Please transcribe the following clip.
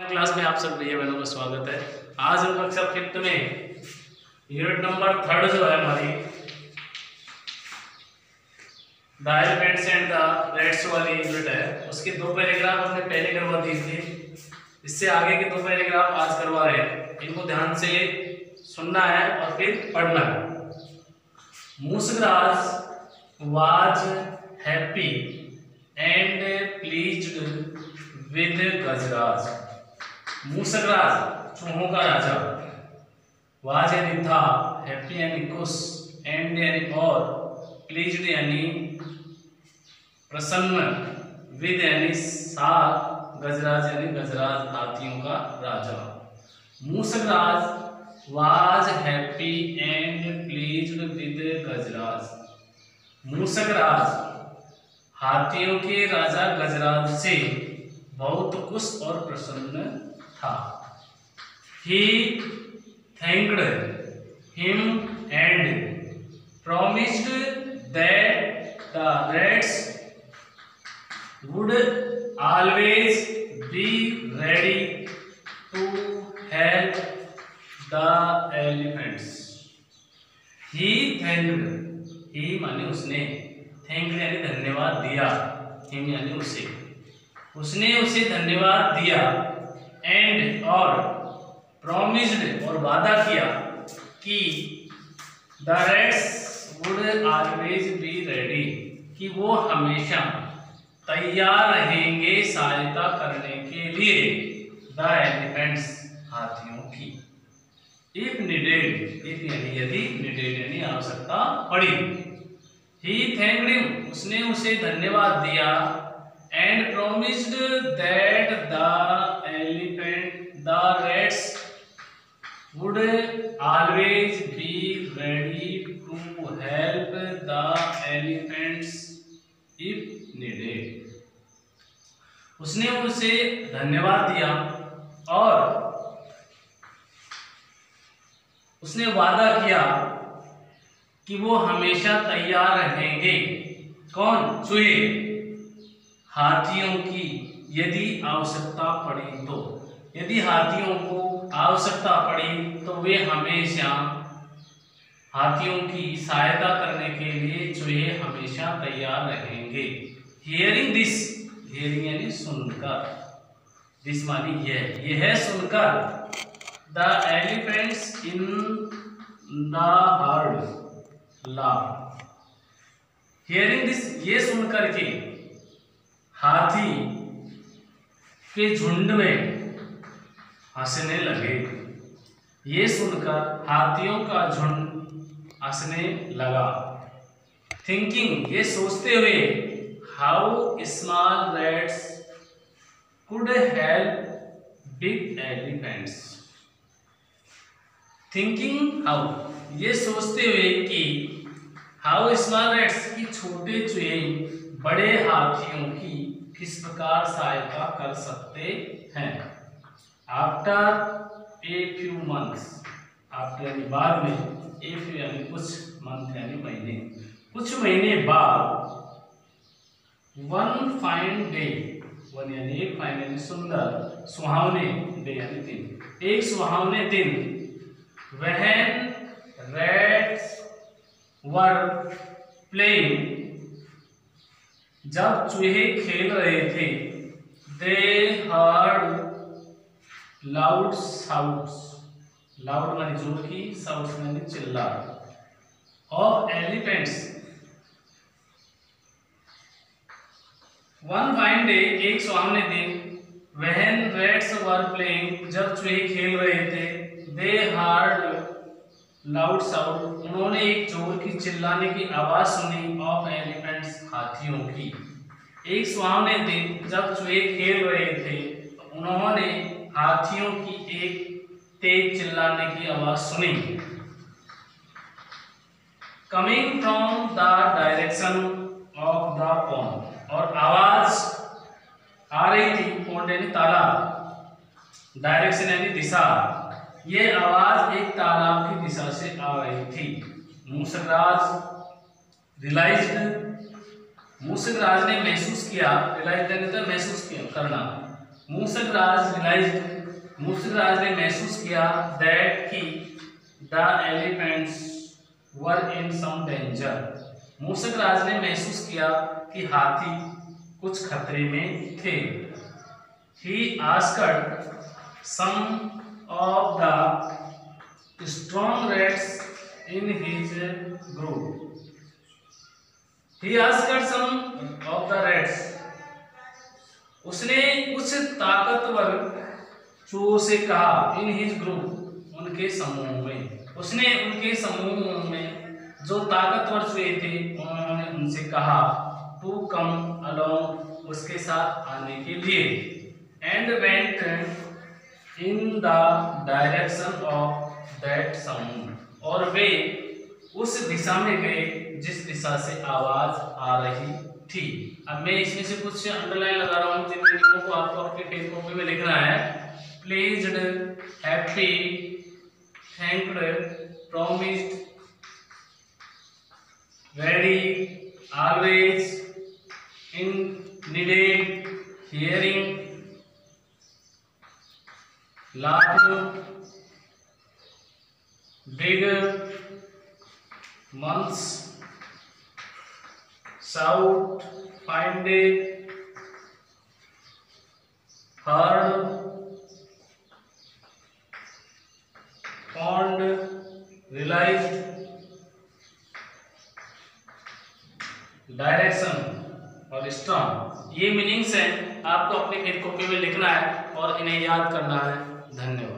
Class में आप सब भैया बहनों का स्वागत है। आज हम कक्षा 5th में यूनिट नंबर 3 जो है हमारी the elephants and the rats वाली यूनिट है, उसके 2 पैराग्राफ हमने पहले करवा दिए थे। इससे आगे के 2 पैराग्राफ आज करवा रहे हैं। इनको ध्यान से सुनना है और फिर पढ़ना है। Moosraj was happy and pleased with Gajraj. Moosraj चूहों का राजा, वाज यानी था, हैप्पी यानी खुश, एंड यानी और, प्लीज्ड यानी प्रसन्न, विद यानी साथ, गजराज यानी गजराज हाथियों का राजा। Moosraj was happy and pleased with Gajraj. Moosraj हाथियों के राजा गजराज से बहुत खुश और प्रसन्न था। He thanked him and promised that the rats would always be ready to help the elephants. He thanked, he माने उसने, thanked यानी धन्यवाद दिया, him यानी उसे, उसने उसे धन्यवाद दिया, एंड और, प्रॉमिस्ड और वादा किया कि the rats would always be ready, कि वो हमेशा तैयार रहेंगे सहायता करने के लिए द एलिफेंट्स हाथियों की। इफ नीडेड, इफ यानी यदि, नीडेड यानी आवश्यकता पड़ी। ही थैंक्ड हिम, उसने उसे धन्यवाद दिया, and promised that the rats would always be ready to help the elephants if needed. उसने उसे धन्यवाद दिया और उसने वादा किया कि वो हमेशा तैयार रहेंगे। कौन? चूहे, हाथियों की यदि आवश्यकता पड़ी तो। यदि हाथियों को आवश्यकता पड़ी तो वे हमेशा हाथियों की सहायता करने के लिए चूहे हमेशा तैयार रहेंगे। हियरिंग दिस, हियरिंग यानी सुनकर, दिस मानी यह सुनकर, the elephants in the heard laughed. Hearing this, ये सुनकर के हाथी के झुंड में हंसने लगे। ये सुनकर हाथियों का झुंड हंसने लगा। थिंकिंग, ये सोचते हुए, how small rats could help big elephants. Thinking how, ये सोचते हुए कि हाउ स्मॉल रैट्स, की छोटे चूहे बड़े हाथियों की किस प्रकार सहायता कर सकते हैं। After a few months, after यानी बाद में, ए फ्यू यानी कुछ, मंथ यानी महीने, कुछ महीने बाद, वन फाइन डे, वन यानी एक, फाइन यानी सुंदर, सुहावने, डे यानी दिन, एक सुहावने दिन, व्हेन रैट्स वर प्लेइंग, जब चूहे खेल रहे थे, दे हर्ड लाउड साउंड्स, लाउड मानी जोर की, साउंड्स मानी चिल्ला, of elephants. One fine day, एक सुहावने दिन, व्हेन रैट्स वर प्लेइंग, जब चूहे खेल रहे थे, दे हर्ड लाउड साउंड, उन्होंने एक जोर की चिल्लाने की आवाज सुनी, ऑफ एलिफेंट्स, हाथियों की। एक सुहावने दिन जब चूहे खेल रहे थे, उन्होंने हाथियों की एक तेज चिल्लाने की आवाज सुनी। Coming from the direction of the pond, और आवाज आ रही थी, पॉन्ड यानी तालाब, डायरेक्शन यानी दिशा, ये आवाज एक तालाब की दिशा से आ रही थी। मूसराज रियलाइज्ड, मूसराज ने महसूस किया, रियलाइज महसूस किया, करना, मूसकराज ने महसूस किया दैट कि the elephants were in some danger. Mooskraj ने महसूस किया कि हाथी कुछ खतरे में थे। He asked some of the strong rats in his group. He asked some of the rats. उसने कुछ ताकतवर चूहों से कहा in his group, उनके समूह में। उसने उनके समूह में जो ताकतवर चूहे थे उन्होंने उनसे कहा to come along, उसके साथ आने के लिए। And went in the direction of that sound, और वे उस दिशा में गए जिस दिशा से आवाज आ रही थी। अब मैं इसमें से कुछ अंडरलाइन लगा रहा हूँ जिन मीनिंगों को आपको अपने पेन कॉपी में लिखना है। Pleased, happy, thanked, promised, ready, always, in needed, hearing, laughing, big, months, shout, find day, heard, pond, realized, direction और स्ट्रॉन्ग। ये मीनिंग्स हैं, आपको अपनी पेन कॉपी में लिखना है और इन्हें याद करना है। धन्यवाद।